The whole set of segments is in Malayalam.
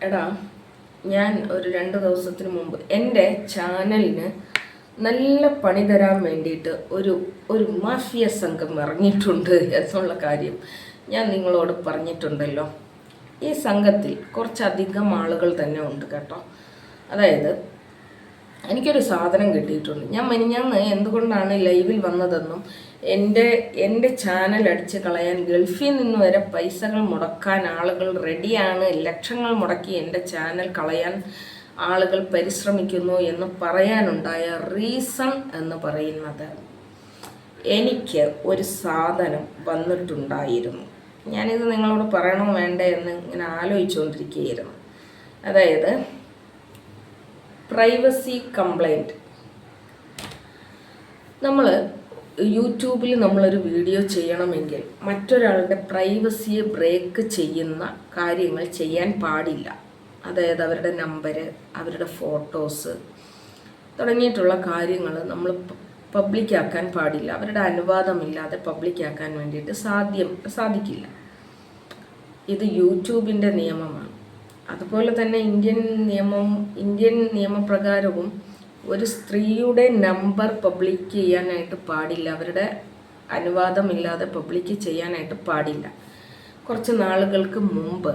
എടാ, ഞാൻ ഒരു 2 ദിവസത്തിന് മുമ്പ് എൻ്റെ ചാനലിന് നല്ല പണി തരാൻ വേണ്ടിയിട്ട് ഒരു മാഫിയ സംഘം ഇറങ്ങിയിട്ടുണ്ട് എന്നുള്ള കാര്യം ഞാൻ നിങ്ങളോട് പറഞ്ഞിട്ടുണ്ടല്ലോ. ഈ സംഘത്തിൽ കുറച്ചധികം ആളുകൾ തന്നെ ഉണ്ട് കേട്ടോ. അതായത് എനിക്കൊരു സാധനം കിട്ടിയിട്ടുണ്ട്. ഞാൻ മിനിഞ്ഞാന്ന് എന്തുകൊണ്ടാണ് ലൈവിൽ വന്നതെന്നും എൻ്റെ ചാനൽ അടിച്ച് കളയാൻ ഗൾഫിൽ നിന്ന് വരെ പൈസകൾ മുടക്കാൻ ആളുകൾ റെഡിയാണ്, ലക്ഷങ്ങൾ മുടക്കി എൻ്റെ ചാനൽ കളയാൻ ആളുകൾ പരിശ്രമിക്കുന്നു എന്ന് പറയാനുണ്ടായ റീസൺ എന്ന് പറയുന്നത്, എനിക്ക് ഒരു സാധനം വന്നിട്ടുണ്ടായിരുന്നു. ഞാനിത് നിങ്ങളോട് പറയണോ വേണ്ടേ എന്ന് ഇങ്ങനെ ആലോചിച്ചുകൊണ്ടിരിക്കുകയായിരുന്നു. അതായത് പ്രൈവസി കംപ്ലൈൻറ്റ്. നമ്മൾ യൂട്യൂബിൽ നമ്മളൊരു വീഡിയോ ചെയ്യണമെങ്കിൽ മറ്റൊരാളുടെ പ്രൈവസിയെ ബ്രേക്ക് ചെയ്യുന്ന കാര്യങ്ങൾ ചെയ്യാൻ പാടില്ല. അതായത് അവരുടെ നമ്പർ, അവരുടെ ഫോട്ടോസ് തുടങ്ങിയിട്ടുള്ള കാര്യങ്ങൾ നമ്മൾ പബ്ലിക്കാക്കാൻ പാടില്ല. അവരുടെ അനുവാദമില്ലാതെ പബ്ലിക്കാക്കാൻ വേണ്ടിയിട്ട് സാധിക്കില്ല. ഇത് യൂട്യൂബിൻ്റെ നിയമമാണ്. അതുപോലെ തന്നെ ഇന്ത്യൻ നിയമപ്രകാരവും ഒരു സ്ത്രീയുടെ നമ്പർ പബ്ലിക് ചെയ്യാനായിട്ട് പാടില്ല. അവരുടെ അനുവാദമില്ലാതെ പബ്ലിക് ചെയ്യാനായിട്ട് പാടില്ല. കുറച്ച് നാളുകൾക്ക് മുമ്പ്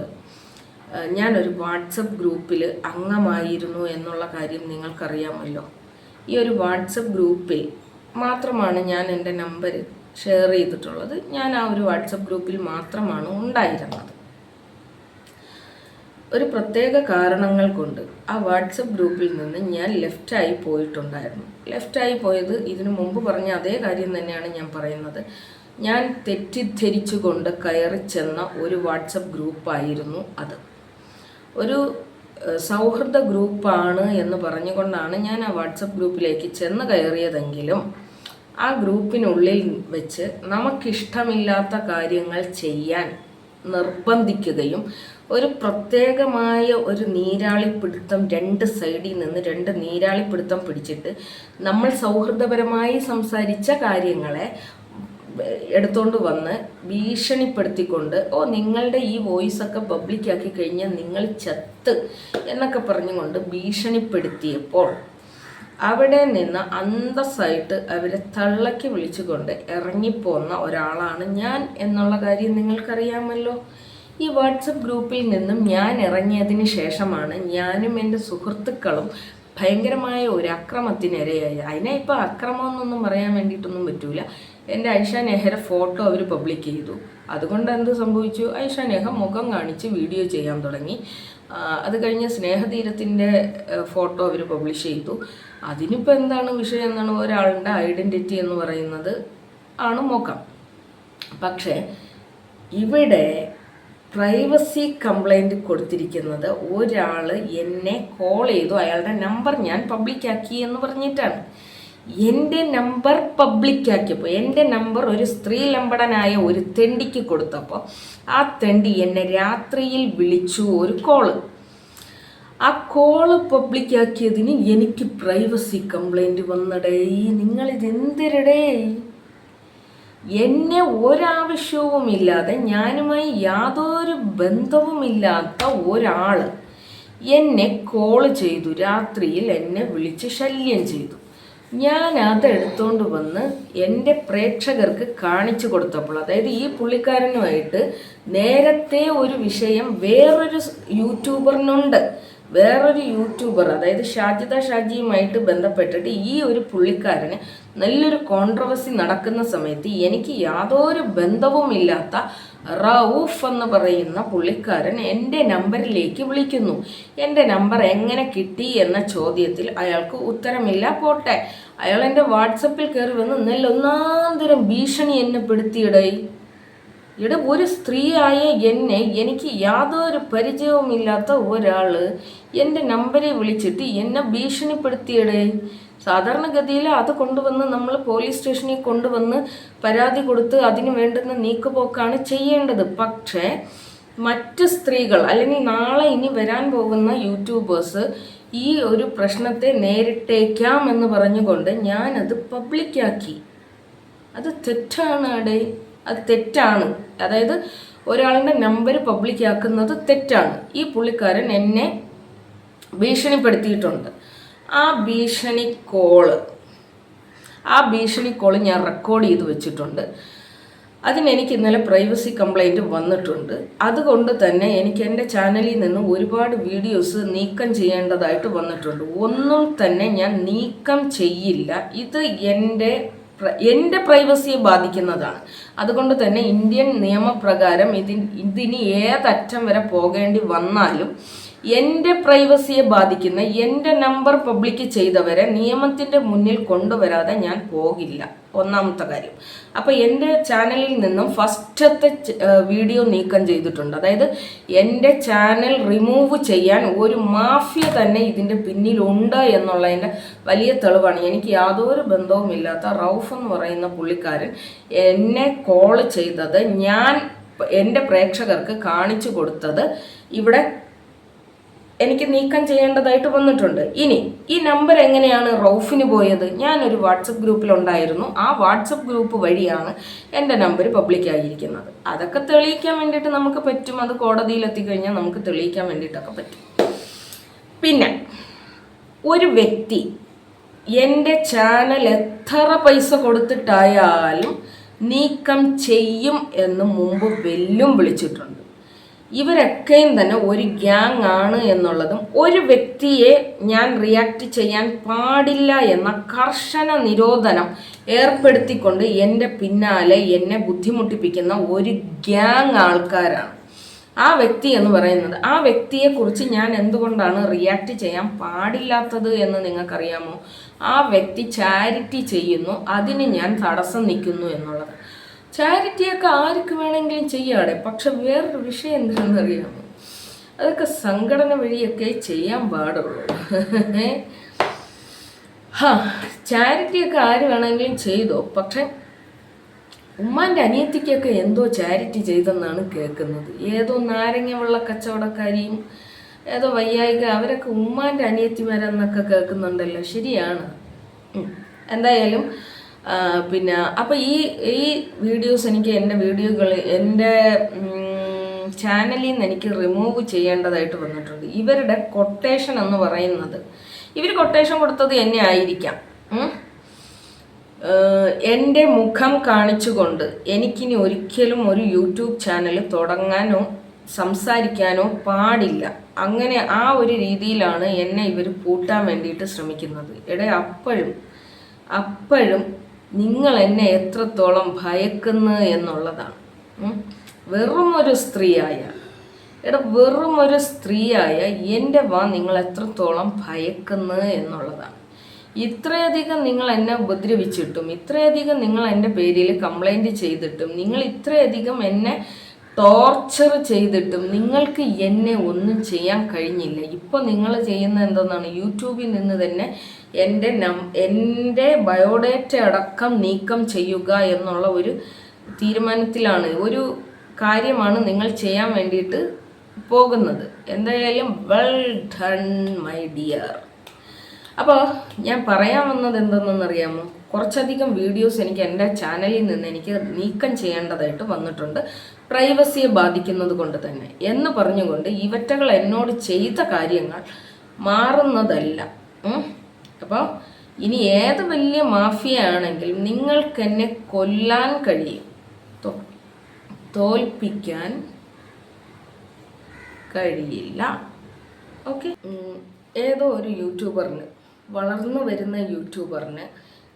ഞാനൊരു വാട്സപ്പ് ഗ്രൂപ്പിൽ അംഗമായിരുന്നു എന്നുള്ള കാര്യം നിങ്ങൾക്കറിയാമല്ലോ. ഈ ഒരു വാട്സപ്പ് ഗ്രൂപ്പിൽ മാത്രമാണ് ഞാൻ എൻ്റെ നമ്പർ ഷെയർ ചെയ്തിട്ടുള്ളത്. ഞാൻ ആ ഒരു വാട്സപ്പ് ഗ്രൂപ്പിൽ മാത്രമാണ് ഉണ്ടായിരുന്നത്. ഒരു പ്രത്യേക കാരണങ്ങൾ കൊണ്ട് ആ വാട്സപ്പ് ഗ്രൂപ്പിൽ നിന്ന് ഞാൻ ലെഫ്റ്റായി പോയിട്ടുണ്ടായിരുന്നു. ലെഫ്റ്റായി പോയത് ഇതിനു മുമ്പ് പറഞ്ഞ അതേ കാര്യം തന്നെയാണ് ഞാൻ പറയുന്നത്. ഞാൻ തെറ്റിദ്ധരിച്ചുകൊണ്ട് കയറി ചെന്ന ഒരു വാട്സപ്പ് ഗ്രൂപ്പായിരുന്നു അത്. ഒരു സൗഹൃദ ഗ്രൂപ്പാണ് എന്ന് പറഞ്ഞുകൊണ്ടാണ് ഞാൻ ആ വാട്സപ്പ് ഗ്രൂപ്പിലേക്ക് ചെന്ന് കയറിയതെങ്കിലും ആ ഗ്രൂപ്പിനുള്ളിൽ വെച്ച് നമുക്കിഷ്ടമില്ലാത്ത കാര്യങ്ങൾ ചെയ്യാൻ നിർബന്ധിക്കുകയും ഒരു പ്രത്യേകമായ ഒരു നീരാളിപ്പിടുത്തം, 2 സൈഡിൽ നിന്ന് 2 നീരാളിപ്പിടുത്തം പിടിച്ചിട്ട് നമ്മൾ സൗഹൃദപരമായി സംസാരിച്ച കാര്യങ്ങളെ എടുത്തുകൊണ്ട് വന്ന് ഭീഷണിപ്പെടുത്തിക്കൊണ്ട്, നിങ്ങളുടെ ഈ വോയിസൊക്കെ പബ്ലിക്കാക്കി കഴിഞ്ഞാൽ നിങ്ങൾ ചത്ത് എന്നൊക്കെ പറഞ്ഞുകൊണ്ട് ഭീഷണിപ്പെടുത്തിയപ്പോൾ അവിടെ നിന്ന് അന്തസ്സായിട്ട് അവരെ തള്ളക്കി വിളിച്ചുകൊണ്ട് ഇറങ്ങിപ്പോന്ന ഒരാളാണ് ഞാൻ എന്നുള്ള കാര്യം നിങ്ങൾക്കറിയാമല്ലോ. ഈ വാട്സപ്പ് ഗ്രൂപ്പിൽ നിന്നും ഞാൻ ഇറങ്ങിയതിന് ശേഷമാണ് ഞാനും എൻ്റെ സുഹൃത്തുക്കളും ഭയങ്കരമായ ഒരു അക്രമത്തിനിരയായി. അതിനെ ഇപ്പോൾ അക്രമമെന്നൊന്നും പറയാൻ വേണ്ടിയിട്ടൊന്നും പറ്റൂല. എൻ്റെ ഐഷ നെഹ്റ ഫോട്ടോ അവർ പബ്ലിക് ചെയ്തു. അതുകൊണ്ട് എന്ത് സംഭവിച്ചു? ഐഷ നെഹ്റ മുഖം കാണിച്ച് വീഡിയോ ചെയ്യാൻ തുടങ്ങി. അത് കഴിഞ്ഞ് സ്നേഹതീരത്തിൻ്റെ ഫോട്ടോ അവർ പബ്ലിഷ് ചെയ്തു. അതിനിപ്പോൾ എന്താണ് വിഷയം? എന്നാണ് ഒരാളുടെ ഐഡൻറ്റിറ്റി എന്ന് പറയുന്നത് ആണ് മുഖം. പക്ഷേ ഇവിടെ പ്രൈവസി കംപ്ലൈൻറ്റ് കൊടുത്തിരിക്കുന്നത് ഒരാൾ എന്നെ കോൾ ചെയ്തു, അയാളുടെ നമ്പർ ഞാൻ പബ്ലിക്കാക്കി എന്ന് പറഞ്ഞിട്ടാണ്. എൻ്റെ നമ്പർ പബ്ലിക്കാക്കിയപ്പോൾ, എൻ്റെ നമ്പർ ഒരു സ്ത്രീ ലംബടനായ ഒരു തെണ്ടിക്ക് കൊടുത്തപ്പോൾ ആ തെണ്ടി എന്നെ രാത്രിയിൽ വിളിച്ചു ഒരു കോള്. ആ കോള് പബ്ലിക്കാക്കിയതിന് എനിക്ക് പ്രൈവസി കംപ്ലൈൻറ്റ് വന്നടേ. നിങ്ങളിതെന്തിരടേ? എന്നെ ഒരാവശ്യവുമില്ലാതെ, ഞാനുമായി യാതൊരു ബന്ധവുമില്ലാത്ത ഒരാൾ എന്നെ കോൾ ചെയ്തു, രാത്രിയിൽ എന്നെ വിളിച്ച് ശല്യം ചെയ്തു. ഞാൻ അതെടുത്തുകൊണ്ട് വന്ന് എൻ്റെ പ്രേക്ഷകർക്ക് കാണിച്ചു കൊടുത്തപ്പോൾ, അതായത് ഈ പുള്ളിക്കാരനുമായിട്ട് നേരത്തെ ഒരു വിഷയം വേറൊരു യൂട്യൂബറിനുണ്ട്. വേറൊരു യൂട്യൂബർ, അതായത് ഷാജിയുമായിട്ട് ബന്ധപ്പെട്ടിട്ട് ഈ ഒരു പുള്ളിക്കാരന് നല്ലൊരു കോൺട്രവേഴ്സി നടക്കുന്ന സമയത്ത് എനിക്ക് യാതൊരു ബന്ധവുമില്ലാത്ത റൌഫ് എന്ന് പറയുന്ന പുള്ളിക്കാരൻ എൻ്റെ നമ്പറിലേക്ക് വിളിക്കുന്നു. എൻ്റെ നമ്പർ എങ്ങനെ കിട്ടി എന്ന ചോദ്യത്തിൽ അയാൾക്ക് ഉത്തരമില്ല. പോട്ടെ, അയാൾ എൻ്റെ വാട്സപ്പിൽ കയറി വന്ന് ഒന്നാന്തരം ഭീഷണി എന്നെ പെടുത്തിയിടയി. ഒരു സ്ത്രീയായ എനിക്ക് യാതൊരു പരിചയവുമില്ലാത്ത ഒരാൾ എൻ്റെ നമ്പരെ വിളിച്ചിട്ട് എന്നെ ഭീഷണിപ്പെടുത്തിയിടേ. സാധാരണഗതിയിൽ അത് കൊണ്ടുവന്ന് നമ്മൾ പോലീസ് സ്റ്റേഷനിൽ കൊണ്ടുവന്ന് പരാതി കൊടുത്ത് അതിന് വേണ്ടുന്ന നീക്കുപോക്കാണ് ചെയ്യേണ്ടത്. പക്ഷേ മറ്റ് സ്ത്രീകൾ, അല്ലെങ്കിൽ നാളെ ഇനി വരാൻ പോകുന്ന യൂട്യൂബേഴ്സ് ഈ ഒരു പ്രശ്നത്തെ നേരിട്ടേക്കാം എന്ന് പറഞ്ഞുകൊണ്ട് ഞാനത് പബ്ലിക്കാക്കി. അത് തെറ്റാണ്. അത് തെറ്റാണ്. അതായത് ഒരാളുടെ നമ്പർ പബ്ലിക്കാക്കുന്നത് തെറ്റാണ്. ഈ പുള്ളിക്കാരൻ എന്നെ ഭീഷണിപ്പെടുത്തിയിട്ടുണ്ട്. ആ ഭീഷണി കോള് ഞാൻ റെക്കോർഡ് ചെയ്ത് വെച്ചിട്ടുണ്ട്. അതിനെനിക്ക് ഇന്നലെ പ്രൈവസി കംപ്ലൈൻറ്റ് വന്നിട്ടുണ്ട്. അതുകൊണ്ട് തന്നെ എനിക്ക് എൻ്റെ ചാനലിൽ നിന്ന് ഒരുപാട് വീഡിയോസ് നീക്കം ചെയ്യേണ്ടതായിട്ട് വന്നിട്ടുണ്ട്. ഒന്നും തന്നെ ഞാൻ നീക്കം ചെയ്യില്ല. ഇത് എൻ്റെ പ്രൈവസിയെ ബാധിക്കുന്നതാണ്. അതുകൊണ്ട് തന്നെ ഇന്ത്യൻ നിയമപ്രകാരം ഇതിന് ഏതറ്റം വരെ പോകേണ്ടി വന്നാലും എൻ്റെ പ്രൈവസിയെ ബാധിക്കുന്ന എൻ്റെ നമ്പർ പബ്ലിക് ചെയ്തവരെ നിയമത്തിൻ്റെ മുന്നിൽ കൊണ്ടുവരാതെ ഞാൻ പോകില്ല. ഒന്നാമത്തെ കാര്യം. അപ്പോൾ എൻ്റെ ചാനലിൽ നിന്നും ഫസ്റ്റത്തെ വീഡിയോ നീക്കം ചെയ്തിട്ടുണ്ട്. അതായത് എൻ്റെ ചാനൽ റിമൂവ് ചെയ്യാൻ ഒരു മാഫിയ തന്നെ ഇതിൻ്റെ പിന്നിലുണ്ട് എന്നുള്ളതിൻ്റെ വലിയ തെളിവാണ്. എനിക്ക് യാതൊരു ബന്ധവുമില്ലാത്ത റൌഫ് എന്ന് പറയുന്ന പുള്ളിക്കാരൻ എന്നെ കോൾ ചെയ്തത് ഞാൻ എൻ്റെ പ്രേക്ഷകർക്ക് കാണിച്ചു കൊടുത്തത് ഇവിടെ എനിക്ക് നീക്കം ചെയ്യേണ്ടതായിട്ട് വന്നിട്ടുണ്ട്. ഇനി ഈ നമ്പർ എങ്ങനെയാണ് റൌഫിന് പോയത്? ഞാനൊരു വാട്സപ്പ് ഗ്രൂപ്പിലുണ്ടായിരുന്നു. ആ വാട്സപ്പ് ഗ്രൂപ്പ് വഴിയാണ് എൻ്റെ നമ്പർ പബ്ലിക്കായിരിക്കുന്നത്. അതൊക്കെ തെളിയിക്കാൻ വേണ്ടിയിട്ട് നമുക്ക് പറ്റും. അത് കോടതിയിൽ എത്തിക്കഴിഞ്ഞാൽ നമുക്ക് തെളിയിക്കാൻ വേണ്ടിയിട്ടൊക്കെ പറ്റും. പിന്നെ ഒരു വ്യക്തി എൻ്റെ ചാനൽ എത്ര പൈസ കൊടുത്തിട്ടായാലും നീക്കം ചെയ്യും എന്ന് മുമ്പ് വിളിച്ചിട്ടുണ്ട്. ഇവരൊക്കെയും തന്നെ ഒരു ഗ്യാങ് ആണ് എന്നുള്ളതും ഒരു വ്യക്തിയെ ഞാൻ റിയാക്ട് ചെയ്യാൻ പാടില്ല എന്ന കർശന നിരോധനം ഏർപ്പെടുത്തിക്കൊണ്ട് എൻ്റെ പിന്നാലെ എന്നെ ബുദ്ധിമുട്ടിപ്പിക്കുന്ന ഒരു ഗ്യാങ് ആൾക്കാരാണ്. ആ വ്യക്തി എന്ന് പറയുന്നത്, ആ വ്യക്തിയെക്കുറിച്ച് ഞാൻ എന്തുകൊണ്ടാണ് റിയാക്ട് ചെയ്യാൻ പാടില്ലാത്തത് എന്ന് നിങ്ങൾക്കറിയാമോ? ആ വ്യക്തി ചാരിറ്റി ചെയ്യുന്നു, അതിന് ഞാൻ തടസ്സം നിൽക്കുന്നു എന്നുള്ളത്. ചാരിറ്റിയൊക്കെ ആർക്ക് വേണമെങ്കിലും ചെയ്യാടെ. പക്ഷെ വേറൊരു വിഷയം എന്താണെന്നറിയാമോ? അതൊക്കെ സംഘടന വഴിയൊക്കെ ചെയ്യാൻ പാടുള്ളൂ. ചാരിറ്റിയൊക്കെ ആര് വേണമെങ്കിലും ചെയ്തോ. പക്ഷെ ഉമ്മാൻ്റെ അനിയത്തിക്കൊക്കെ എന്തോ ചാരിറ്റി ചെയ്തെന്നാണ് കേൾക്കുന്നത്. ഏതോ നാരങ്ങ വെള്ള കച്ചവടക്കാരിയും ഏതോ വയ്യായിക അവരൊക്കെ ഉമ്മാൻ്റെ അനിയത്തിമാരെന്നൊക്കെ കേൾക്കുന്നുണ്ടല്ലോ. ശരിയാണ്. എന്തായാലും പിന്നെ അപ്പോൾ ഈ വീഡിയോസ് എനിക്ക് എൻ്റെ ചാനലിൽ നിന്ന് എനിക്ക് റിമൂവ് ചെയ്യേണ്ടതായിട്ട് വന്നിട്ടുണ്ട്. ഇവരുടെ കൊട്ടേഷൻ എന്ന് പറയുന്നത്, ഇവർ കൊട്ടേഷൻ കൊടുത്തത് എന്നെ ആയിരിക്കാം. എൻ്റെ മുഖം കാണിച്ചുകൊണ്ട് എനിക്കിനി ഒരിക്കലും ഒരു യൂട്യൂബ് ചാനൽ തുടങ്ങാനോ സംസാരിക്കാനോ പാടില്ല. അങ്ങനെ ആ ഒരു രീതിയിലാണ് എന്നെ ഇവർ പൂട്ടാൻ വേണ്ടിയിട്ട് ശ്രമിക്കുന്നത്. അപ്പോഴും നിങ്ങൾ എന്നെ എത്രത്തോളം ഭയക്കുന്നു എന്നുള്ളതാണ്. വെറും ഒരു സ്ത്രീയായ എൻ്റെ നിങ്ങൾ എത്രത്തോളം ഭയക്കുന്നു എന്നുള്ളതാണ്. ഇത്രയധികം നിങ്ങൾ എന്നെ ഉപദ്രവിച്ചിട്ടും, ഇത്രയധികം നിങ്ങൾ എൻ്റെ പേരിൽ കംപ്ലൈൻറ്റ് ചെയ്തിട്ടും, നിങ്ങൾ ഇത്രയധികം എന്നെ ടോർച്ചർ ചെയ്തിട്ടും നിങ്ങൾക്ക് എന്നെ ഒന്നും ചെയ്യാൻ കഴിഞ്ഞില്ല. ഇപ്പോൾ നിങ്ങൾ ചെയ്യുന്ന എന്തെന്നാണ്, യൂട്യൂബിൽ നിന്ന് തന്നെ എൻ്റെ ബയോഡേറ്റ അടക്കം നീക്കം ചെയ്യുക എന്നുള്ള ഒരു തീരുമാനത്തിലാണ്, ഒരു കാര്യമാണ് നിങ്ങൾ ചെയ്യാൻ വേണ്ടിയിട്ട് പോകുന്നത്. എന്തായാലും വെൽ ഡൺ മൈ ഡിയർ. അപ്പോൾ ഞാൻ പറയാൻ വന്നത് എന്തെന്നറിയാമോ? കുറച്ചധികം വീഡിയോസ് എനിക്ക് എൻ്റെ ചാനലിൽ നിന്ന് എനിക്ക് നീക്കം ചെയ്യേണ്ടതായിട്ട് വന്നിട്ടുണ്ട്, പ്രൈവസിയെ ബാധിക്കുന്നത് കൊണ്ട് തന്നെ എന്ന് പറഞ്ഞുകൊണ്ട് ഇവറ്റകൾ എന്നോട് ചെയ്ത കാര്യങ്ങൾ മാറുന്നതല്ല. അപ്പോൾ ഇനി ഏത് വലിയ മാഫിയ ആണെങ്കിലും നിങ്ങൾക്കെന്നെ കൊല്ലാൻ കഴിയും, തോൽപ്പിക്കാൻ കഴിയില്ല. ഓക്കെ. ഏതോ ഒരു യൂട്യൂബറിന്, വളർന്നു വരുന്ന യൂട്യൂബറിന്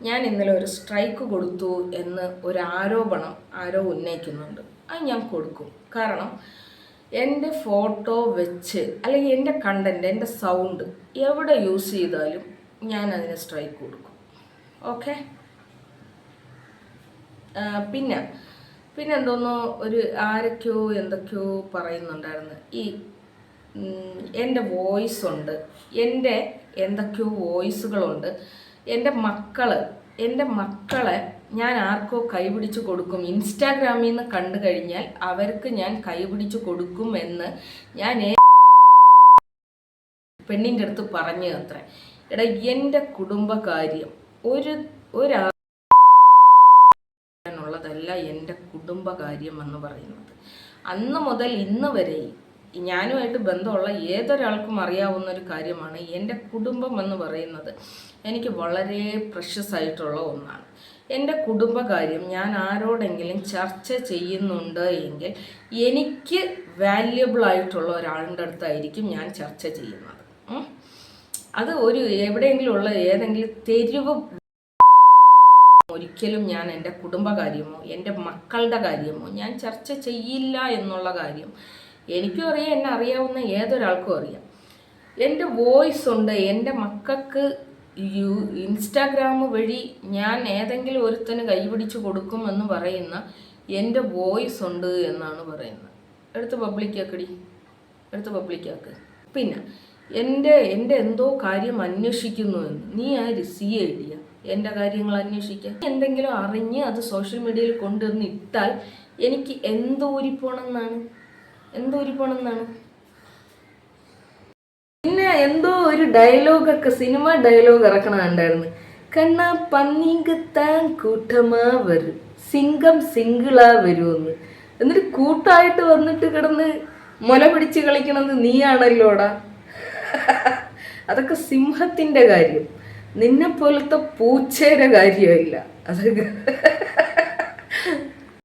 ഞാൻ ഇന്നലെ ഒരു സ്ട്രൈക്ക് കൊടുത്തു എന്ന് ഒരു ആരോപണം ആരോ ഉന്നയിക്കുന്നുണ്ട്. അത് ഞാൻ കൊടുക്കും. കാരണം എൻ്റെ ഫോട്ടോ വെച്ച് അല്ലെങ്കിൽ എൻ്റെ കണ്ടൻറ്റ്, എൻ്റെ സൗണ്ട് എവിടെ യൂസ് ചെയ്താലും ഞാൻ അതിന് സ്ട്രൈക്ക് കൊടുക്കും. ഓക്കെ. പിന്നെ എന്തോന്നോ ഒരു ആരൊക്കെയോ എന്തൊക്കെയോ പറയുന്നുണ്ടായിരുന്നു. എൻ്റെ വോയിസ് ഉണ്ട്, എൻ്റെ എന്തൊക്കെയോ വോയിസുകളുണ്ട്, എൻ്റെ മക്കളെ ഞാൻ ആർക്കോ കൈപിടിച്ച് കൊടുക്കും, ഇൻസ്റ്റാഗ്രാമിൽ നിന്ന് കണ്ടു കഴിഞ്ഞാൽ അവർക്ക് ഞാൻ കൈപിടിച്ച് കൊടുക്കും എന്ന് ഞാൻ പെണ്ണിൻ്റെ അടുത്ത് പറഞ്ഞു അത്ര. എടാ, എൻ്റെ കുടുംബകാര്യം ഒരാളുള്ളതല്ല എൻ്റെ കുടുംബകാര്യം എന്ന് പറയുന്നത്. അന്ന് മുതൽ ഇന്ന് വരെ ഞാനുമായിട്ട് ബന്ധമുള്ള ഏതൊരാൾക്കും അറിയാവുന്ന ഒരു കാര്യമാണ്, എൻ്റെ കുടുംബം എന്ന് പറയുന്നത് എനിക്ക് വളരെ പ്രഷ്യസ് ആയിട്ടുള്ള ഒന്നാണ്. എൻ്റെ കുടുംബകാര്യം ഞാൻ ആരോടെങ്കിലും ചർച്ച ചെയ്യുന്നുണ്ട് എങ്കിൽ എനിക്ക് വാല്യുബിൾ ആയിട്ടുള്ള ഒരാളുടെ അടുത്തായിരിക്കും ഞാൻ ചർച്ച ചെയ്യുന്നത്. അത് ഒരു എവിടെയെങ്കിലും ഉള്ള ഏതെങ്കിലും തെരുവ് ഒരിക്കലും ഞാൻ എൻ്റെ കുടുംബകാര്യമോ എൻ്റെ മക്കളുടെ കാര്യമോ ഞാൻ ചർച്ച ചെയ്യില്ല എന്നുള്ള കാര്യം എനിക്കും അറിയാം, എന്നെ അറിയാവുന്ന ഏതൊരാൾക്കും അറിയാം. എൻ്റെ വോയിസ് ഉണ്ട്, എൻ്റെ മക്കൾക്ക് ഇൻസ്റ്റാഗ്രാം വഴി ഞാൻ ഏതെങ്കിലും ഒരുത്തന് കൈപിടിച്ച് കൊടുക്കുമെന്ന് പറയുന്ന എൻ്റെ വോയിസ് ഉണ്ട് എന്നാണ് പറയുന്നത്. എടുത്ത് പബ്ലിക്കാക്കടി, എടുത്ത് പബ്ലിക്കാക്ക്. പിന്നെ എൻ്റെ എന്തോ കാര്യം അന്വേഷിക്കുന്നു എന്ന് നീ ആര് CID എൻ്റെ കാര്യങ്ങൾ അന്വേഷിക്കാൻ? എന്തെങ്കിലും അറിഞ്ഞ് അത് സോഷ്യൽ മീഡിയയിൽ കൊണ്ടുവന്ന് ഇട്ടാൽ എനിക്ക് എന്തോരിപ്പോണെന്നാണ്. പിന്നെ എന്തോ ഒരു ഡയലോഗൊക്കെ സിനിമ ഡയലോഗ് ഇറക്കണുണ്ടായിരുന്നു. കണ്ണാ പന്നിങ്കത്താൻ കൂട്ടമാ വരും, സിംഗം സിംഗിളാ വരുമെന്ന്. എന്നിട്ട് കൂട്ടായിട്ട് വന്നിട്ട് കിടന്ന് മുല പിടിച്ച് കളിക്കണത് നീയാണല്ലോടാ. അതൊക്കെ സിംഹത്തിൻ്റെ കാര്യം, നിന്നെ പോലത്തെ പൂച്ചയുടെ കാര്യമില്ല. അതൊക്കെ